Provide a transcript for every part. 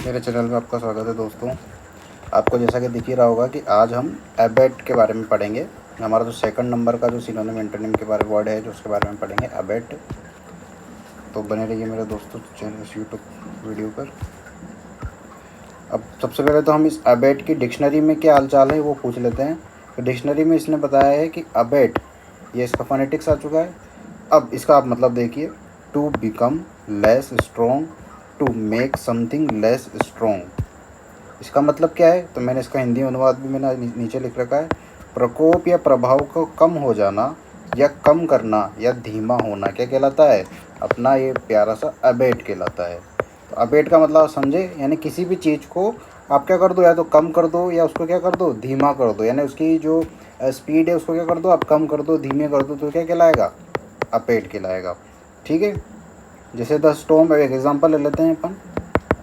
मेरे चैनल में आपका स्वागत है दोस्तों। आपको जैसा कि दिख ही रहा होगा कि आज हम अबेट के बारे में पढ़ेंगे। हमारा जो सेकंड नंबर का जो सिनोनिम एंटोनिम के बारे में वर्ड है जो उसके बारे में पढ़ेंगे अबेट। तो बने रहिए मेरे दोस्तों चैनल इस यूट्यूब वीडियो पर। अब सबसे पहले तो हम इस अबेट की डिक्शनरी में क्या हालचाल है वो पूछ लेते हैं। तो डिक्शनरी में इसने बताया है कि अबेट, ये इसका फोनेटिक्स आ चुका है। अब इसका आप मतलब देखिए, to become less strong, to make something less strong. इसका मतलब क्या है? तो मैंने इसका हिंदी अनुवाद भी मैंने नीचे लिख रखा है। प्रकोप या प्रभाव को कम हो जाना या कम करना या धीमा होना क्या कहलाता है? अपना ये प्यारा सा अबेट कहलाता है। तो अबेट का मतलब समझे, यानी किसी भी चीज़ को आप क्या कर दो, या तो कम कर दो या उसको क्या कर दो, धीमा कर दो। यानी उसकी जो स्पीड है उसको क्या कर दो, आप कम कर दो, धीमे कर दो, तो क्या कहलाएगा? अबेट कहलाएगा। ठीक है। जैसे द स्टॉर्म, एक एग्जांपल ले लेते हैं अपन।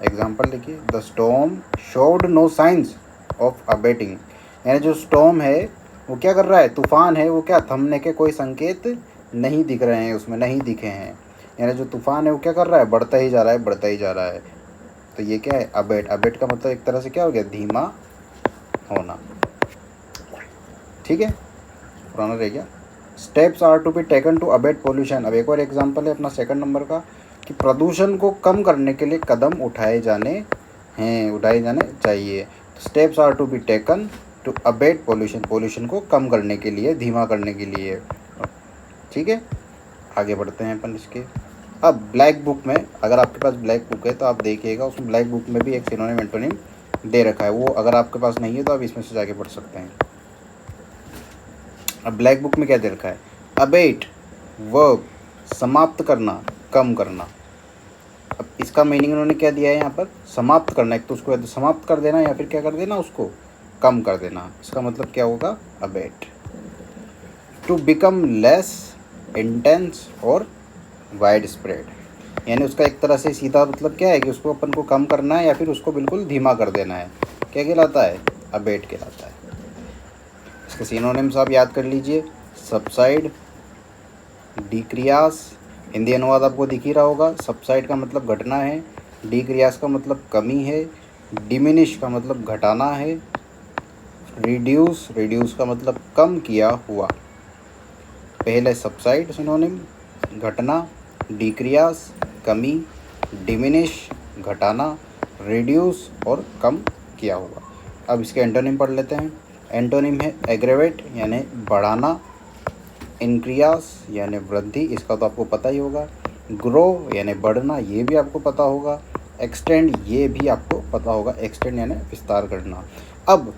एग्जाम्पल लिखिए, the storm showed no signs of abating. यानी जो स्टॉर्म है वो क्या कर रहा है, तूफान है, वो क्या थमने के कोई संकेत नहीं दिख रहे हैं, उसमें नहीं दिखे हैं। यानी जो तूफान है वो क्या कर रहा है, बढ़ता ही जा रहा है, बढ़ता ही जा रहा है। तो ये क्या है, अबेट। अबेट का मतलब एक तरह से क्या हो गया, धीमा होना। ठीक है, पुराना रह गया। Steps are to be taken to abate pollution. अब एक और एग्जाम्पल है अपना सेकंड नंबर का, कि प्रदूषण को कम करने के लिए कदम उठाए जाने चाहिए। Steps are to be taken to abate pollution, pollution को कम करने के लिए, धीमा करने के लिए। ठीक है, आगे बढ़ते हैं अपन इसके। अब ब्लैक बुक में, अगर आपके पास ब्लैक बुक है तो आप देखिएगा, उसमें ब्लैक बुक में भी एक सिनोनिम एंटोनिम दे रखा है। वो अगर आपके पास नहीं है तो आप इसमें से जाके पढ़ सकते हैं। अब ब्लैक बुक में क्या दे रखा है, अबेट वर्ब, समाप्त करना, कम करना। अब इसका मीनिंग उन्होंने क्या दिया है यहाँ पर, समाप्त करना। एक तो उसको समाप्त कर देना या फिर क्या कर देना, उसको कम कर देना। इसका मतलब क्या होगा, abate. To become less intense और वाइड स्प्रेड, यानी उसका एक तरह से सीधा मतलब क्या है कि उसको अपन को कम करना है या फिर उसको बिल्कुल धीमा कर देना है। क्या कहलाता है, अबेट कहलाता है। इसके सिनोनिम्स आप याद कर लीजिए, सबसाइड, डिक्रियास। हिंदी अनुवाद आपको दिख ही रहा होगा। सबसाइड का मतलब घटना है, डिक्रियास का मतलब कमी है, डिमिनिश का मतलब घटाना है, रिड्यूस, रिड्यूस का मतलब कम किया हुआ। पहले सबसाइड सिनोनिम, घटना, डिक्रियास कमी, डिमिनिश घटाना, रिड्यूस और कम किया हुआ। अब इसके एंटोनिम पढ़ लेते हैं। एंटोनिम है एग्रेवेट यानी बढ़ाना, इंक्रियास यानी वृद्धि, इसका तो आपको पता ही होगा, ग्रो यानी बढ़ना, ये भी आपको पता होगा, एक्सटेंड ये भी आपको पता होगा, एक्सटेंड यानी विस्तार करना। अब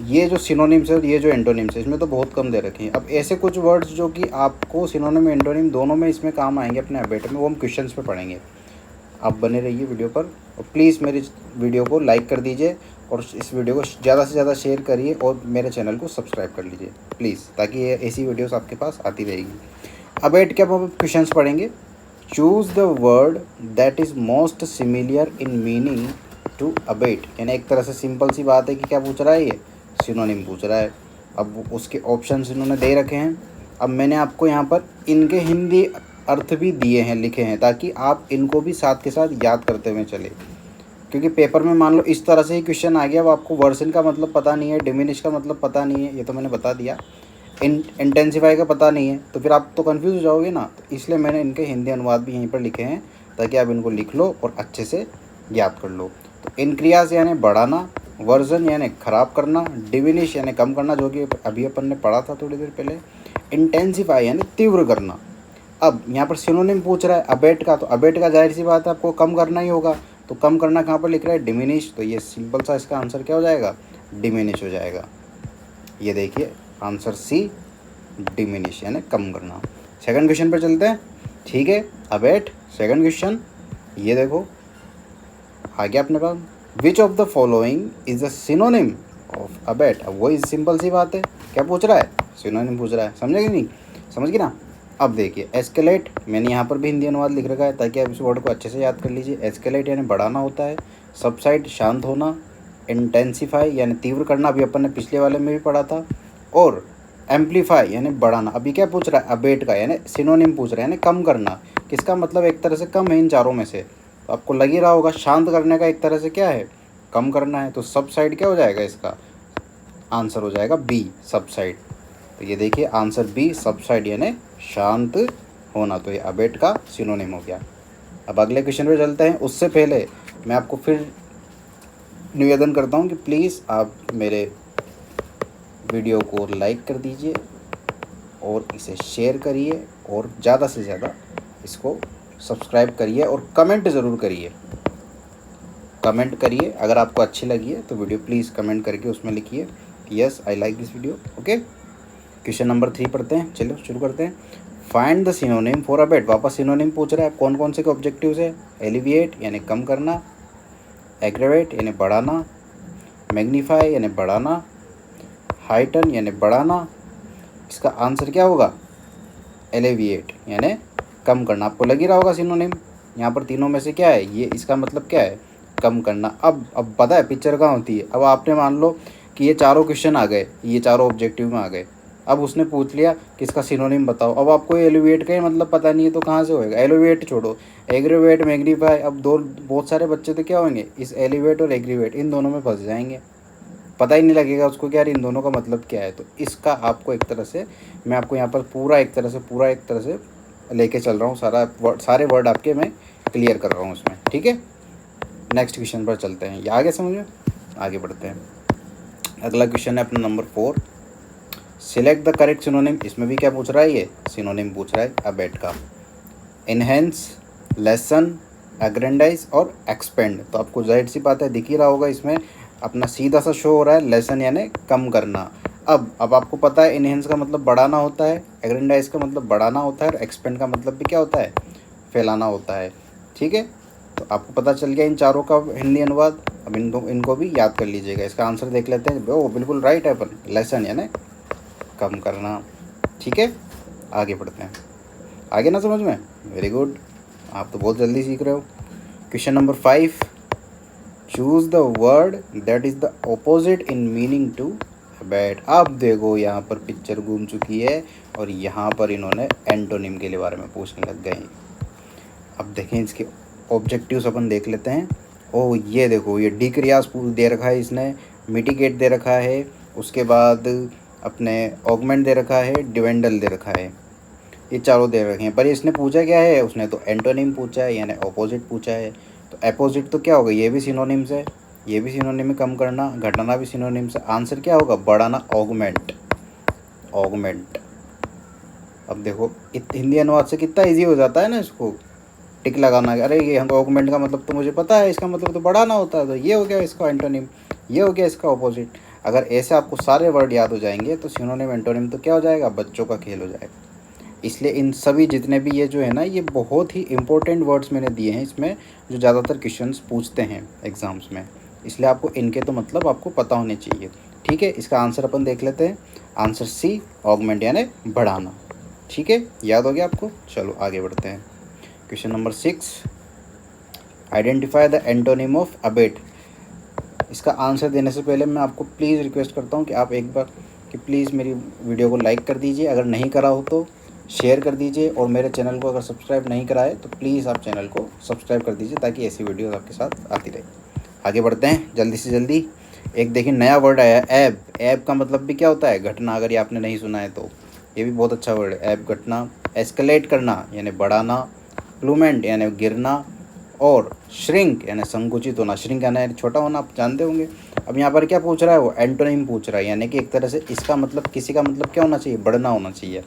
ये जो सिनोनिम्स है, ये जो एंटोनिम्स है, इसमें तो बहुत कम दे रखे हैं। अब ऐसे कुछ वर्ड्स जो कि आपको सिनोनिम एंटोनिम दोनों में इसमें काम आएंगे अपने अबेट में, वो हम क्वेश्चंस पे पढ़ेंगे। आप बने रहिए वीडियो पर, और प्लीज़ मेरी वीडियो को लाइक कर दीजिए और इस वीडियो को ज़्यादा से ज़्यादा शेयर करिए और मेरे चैनल को सब्सक्राइब कर लीजिए प्लीज़, ताकि ये ऐसी वीडियोस आपके पास आती रहेगी। अबेट के अब हम क्वेश्चंस पढ़ेंगे। Choose the word that is most similar in meaning to abate, यानी एक तरह से सिंपल सी बात है कि क्या पूछ रहा है, ये सिनोनिम पूछ रहा है। अब उसके ऑप्शंस इन्होंने दे रखे हैं। अब मैंने आपको यहाँ पर इनके हिंदी अर्थ भी दिए हैं, लिखे हैं, ताकि आप इनको भी साथ के साथ याद करते हुए चले। क्योंकि पेपर में मान लो इस तरह से ही क्वेश्चन आ गया, अब आपको वर्सन का मतलब पता नहीं है, डिमिनिश का मतलब पता नहीं है, ये तो मैंने बता दिया, इंटेंसिफाई का पता नहीं है, तो फिर आप तो कंफ्यूज हो जाओगे ना। तो इसलिए मैंने इनके हिंदी अनुवाद भी यहीं पर लिखे हैं, ताकि आप इनको लिख लो और अच्छे से याद कर लो। तो इनक्रियाज यानी बढ़ाना, वर्जन यानी ख़राब करना, डिमिनिश यानी कम करना, जो कि अभी अपन ने पढ़ा था थोड़ी देर पहले, इंटेंसिफाई यानी तीव्र करना। अब यहाँ पर सिनोनिम पूछ रहा है अबेट का, तो अबेट का जाहिर सी बात है आपको कम करना ही होगा। तो कम करना कहाँ पर लिख रहा है, डिमिनिश, तो ये सिंपल सा इसका आंसर क्या हो जाएगा, डिमिनिश हो जाएगा। ये देखिए आंसर सी, डिमिनिश यानी कम करना। सेकंड क्वेश्चन पर चलते हैं। ठीक है, अबेट सेकंड क्वेश्चन, ये देखो आ गया अपने पास। Which of the following is a synonym of abate. अब वही सिंपल सी बात है, क्या पूछ रहा है, सिनोनिम पूछ रहा है। समझेगी नहीं, समझ गई ना। अब देखिए एस्केलेट, मैंने यहाँ पर भी हिंदी अनुवाद लिख रखा है ताकि आप इस वर्ड को अच्छे से याद कर लीजिए। एस्केलेट यानी बढ़ाना होता है, सबसाइड शांत होना, इंटेंसिफाई यानी तीव्र करना, अभी अपन ने पिछले वाले में भी पढ़ा था, और एम्पलीफाई यानी बढ़ाना। अभी क्या पूछ रहा है, अबेट का, यानी सिनोनिम पूछ रहा है, यानी कम करना। किसका मतलब एक तरह से कम है इन चारों में से, तो आपको लग ही रहा होगा शांत करने का एक तरह से क्या है, कम करना है। तो सब साइड क्या हो जाएगा, इसका आंसर हो जाएगा बी, सब साइड। तो ये देखिए आंसर बी, सब साइड यानी शांत होना। तो ये अबेट का सिनोनिम हो गया। अब अगले क्वेश्चन पे चलते हैं। उससे पहले मैं आपको फिर निवेदन करता हूँ कि प्लीज़ आप मेरे वीडियो को लाइक कर दीजिए और इसे शेयर करिए और ज़्यादा से ज़्यादा इसको सब्सक्राइब करिए और कमेंट ज़रूर करिए। कमेंट करिए अगर आपको अच्छी लगी है तो वीडियो प्लीज़ कमेंट करके उसमें लिखिए yes I like this video. Okay, question number 3 पढ़ते हैं। चलो शुरू करते हैं। Find the synonym for abate. वापस सिनोनिम पूछ रहा है। कौन कौन से के ऑब्जेक्टिव्स है? एलिविएट यानी कम करना, एग्रेवेट यानी बढ़ाना, मैग्नीफाई यानी बढ़ाना, हाइटन यानी बढ़ाना। इसका आंसर क्या होगा? एलिविएट यानी कम करना। आपको लग ही रहा होगा सिनोनिम यहाँ पर तीनों में से क्या है, ये इसका मतलब क्या है, कम करना। अब पता है पिक्चर कहाँ होती है। अब आपने मान लो कि ये चारों क्वेश्चन आ गए, ये चारों ऑब्जेक्टिव में आ गए। अब उसने पूछ लिया कि इसका सिनोनिम बताओ। अब आपको एलिवेट का ही मतलब पता नहीं है तो कहाँ से होएगा। एलिवेट छोड़ो, एग्रीवेट मैग्नीफाई। अब बहुत सारे बच्चे तो क्या होंगे, इस एलिवेट और एग्रीवेट इन दोनों में फंस जाएंगे, पता ही नहीं लगेगा उसको कि यार इन दोनों का मतलब क्या है। तो इसका आपको एक तरह से मैं आपको यहाँ पर पूरा एक तरह से लेके चल रहा हूँ। सारे वर्ड आपके मैं क्लियर कर रहा हूँ उसमें, ठीक है। नेक्स्ट क्वेश्चन पर चलते हैं। ये आगे समझ में, आगे बढ़ते हैं। अगला क्वेश्चन है अपना number 4। Select the correct synonym. इसमें भी क्या पूछ रहा है, ये सिनोनिम पूछ रहा है अबेट का। इनहेंस, लेसन, एग्रेंडाइज और एक्सपेंड। तो आपको जाहिर सी बात है दिख ही रहा होगा, इसमें अपना सीधा सा शो हो रहा है लेसन यानी कम करना। अब आपको पता है इनहेंस का मतलब बढ़ाना होता है, एग्रेंडाइज का मतलब बढ़ाना होता है और एक्सपेंड का मतलब भी क्या होता है, फैलाना होता है, ठीक है। तो आपको पता चल गया इन चारों का हिंदी अनुवाद। अब इनको भी याद कर लीजिएगा। इसका आंसर देख लेते हैं। ओ बिल्कुल राइट है, अपन लेसन यानी कम करना, ठीक है। आगे बढ़ते हैं। आगे ना समझ में, वेरी गुड, आप तो बहुत जल्दी सीख रहे हो। Question number 5। Choose the word that is the opposite in meaning to abate. अब देखो यहाँ पर पिक्चर घूम चुकी है और यहाँ पर इन्होंने एंटोनिम के बारे में पूछने लग गए। अब देखें इसके ऑब्जेक्टिव्स अपन देख लेते हैं। ओ ये देखो, ये डिक्रियाज दे रखा है इसने, मिटिगेट दे रखा है, उसके बाद अपने ऑगमेंट दे रखा है, डिवेंडल दे रखा है। ये चारों दे रखे हैं, पर इसने पूछा क्या है, उसने तो एंटोनिम पूछा है यानी ऑपोजिट पूछा है। तो अपोजिट तो क्या होगा, ये भी सिनोनिम्स है, ये भी सिनोनिम है कम करना, घटाना भी सिनोनिम्स है। आंसर क्या होगा, बढ़ाना, ऑगमेंट, ऑगमेंट। अब देखो हिंदी अनुवाद से कितना इजी हो जाता है ना इसको टिक लगाना। अरे ये हम ऑगमेंट का मतलब तो मुझे पता है, इसका मतलब तो बढ़ाना होता है। तो ये हो गया इसका एंटोनिम, ये हो गया इसका ऑपोजिट। अगर ऐसे आपको सारे वर्ड याद हो जाएंगे तो सिनोनिम एंटोनिम तो क्या हो जाएगा, बच्चों का खेल हो जाएगा। इसलिए इन सभी जितने भी ये जो है ना, ये बहुत ही इंपॉर्टेंट वर्ड्स मैंने दिए हैं इसमें, जो ज़्यादातर क्वेश्चंस पूछते हैं एग्ज़ाम्स में। इसलिए आपको इनके तो मतलब आपको पता होने चाहिए, ठीक है। इसका आंसर अपन देख लेते हैं। आंसर सी, ऑगमेंट यानी बढ़ाना, ठीक है, याद हो गया आपको। चलो आगे बढ़ते हैं। Question number 6। Identify the antonym of abate. इसका आंसर देने से पहले मैं आपको प्लीज़ रिक्वेस्ट करता हूँ कि आप एक बार कि प्लीज़ मेरी वीडियो को लाइक कर दीजिए, अगर नहीं करा हो तो शेयर कर दीजिए, और मेरे चैनल को अगर सब्सक्राइब नहीं करा है तो प्लीज़ आप चैनल को सब्सक्राइब कर दीजिए ताकि ऐसी वीडियोस आपके साथ आती रहे। आगे बढ़ते हैं जल्दी से जल्दी। एक देखिए नया वर्ड आया है, ऐब। ऐब का मतलब भी क्या होता है, घटना। अगर ये आपने नहीं सुना है तो ये भी बहुत अच्छा वर्ड है, ऐब, घटना। एस्केलेट करना यानी बढ़ाना, प्लूमेंट यानी गिरना, और श्रिंक यानी संकुचित होना। श्रिंक यानी छोटा होना, आप जानते होंगे। अब यहाँ पर क्या पूछ रहा है, वो एंटोनिम पूछ रहा है, यानी कि एक तरह से इसका मतलब, किसी का मतलब क्या होना चाहिए, बढ़ना होना चाहिए।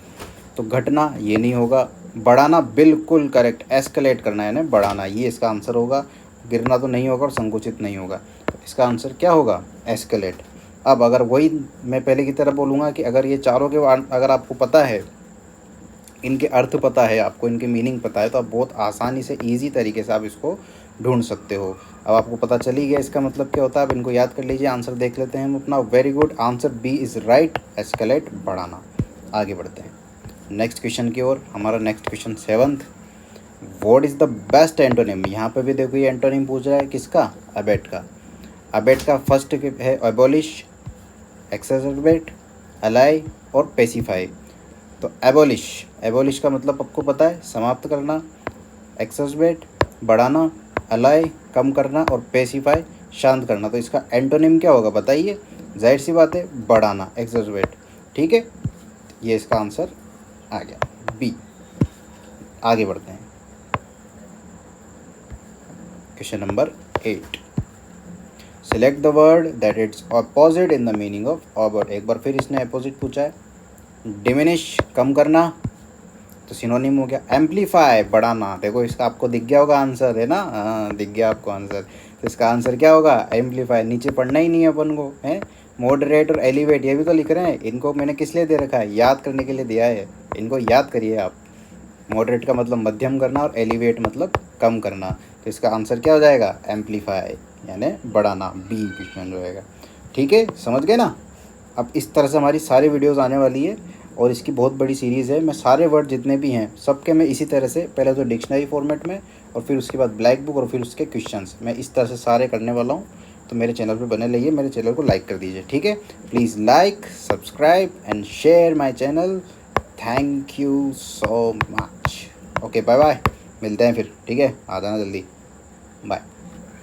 तो घटना ये नहीं होगा, बढ़ाना बिल्कुल करेक्ट, एस्केलेट करना यानी बढ़ाना, ये इसका आंसर होगा। गिरना तो नहीं होगा और संकुचित नहीं होगा, तो इसका आंसर क्या होगा, एस्केलेट। अब अगर वही मैं पहले की तरह बोलूँगा कि अगर ये चारों के अगर आपको पता है, इनके अर्थ पता है आपको, इनके मीनिंग पता है, तो आप बहुत आसानी से ईजी तरीके से आप इसको ढूंढ सकते हो। अब आपको पता चल ही गया इसका मतलब क्या होता है। अब इनको याद कर लीजिए। आंसर देख लेते हैं हम अपना। Very good, answer B is right, escalate, बढ़ाना। आगे बढ़ते हैं नेक्स्ट क्वेश्चन की ओर। हमारा next question 7th। What is the best antonym. यहाँ पे भी देखो ये एंटोनिम पूछ रहा है किसका, अबेट का। अबेट का फर्स्ट है एबॉलिश, एक्सैजर्बेट, अलाई और पेसिफाई। तो एबॉलिश, एबॉलिश का मतलब आपको पता है, समाप्त करना। एक्सैजर्बेट, बढ़ाना। अलाय कम करना और पेसिफाई शांत करना। तो इसका एंटोनिम क्या होगा बताइए? जाहिर सी बात है बढ़ाना, एक्सर्बेट। ठीक है, ये इसका आंसर आ गया बी। आगे बढ़ते हैं, question number 8। Select the word that it's opposite in the meaning of overt. एक बार फिर इसने अपोजिट पूछा है। डिमिनिश कम करना, तो सिनोनिम हो गया एम्पलीफाई बढ़ाना। देखो इसका आपको दिख गया होगा आंसर, है ना? हाँ दिख गया आपको आंसर। तो इसका आंसर क्या होगा? एम्पलीफाई। नीचे पढ़ना ही नहीं है अपन को, है। मॉडरेट और एलिवेट ये भी तो लिख रहे हैं। इनको मैंने किस लिए दे रखा है? याद करने के लिए दिया है। इनको याद करिए आप। मॉडरेट का मतलब मध्यम करना और एलिवेट मतलब कम करना। तो इसका आंसर क्या हो जाएगा? एम्पलीफाई यानी बढ़ाना, बी क्वेश्चन रहेगा। ठीक है, समझ गए ना? अब इस तरह से हमारी सारी वीडियोस आने वाली है और इसकी बहुत बड़ी सीरीज़ है। मैं सारे वर्ड जितने भी हैं सबके मैं इसी तरह से, पहले तो डिक्शनरी फॉर्मेट में और फिर उसके बाद ब्लैक बुक और फिर उसके क्वेश्चंस, मैं इस तरह से सारे करने वाला हूँ। तो मेरे चैनल पे बने रहिए, मेरे चैनल को लाइक कर दीजिए। ठीक है, please like, subscribe and share my channel. Thank you so much. Okay bye bye, मिलते हैं फिर। ठीक है, आ जाना जल्दी, बाय।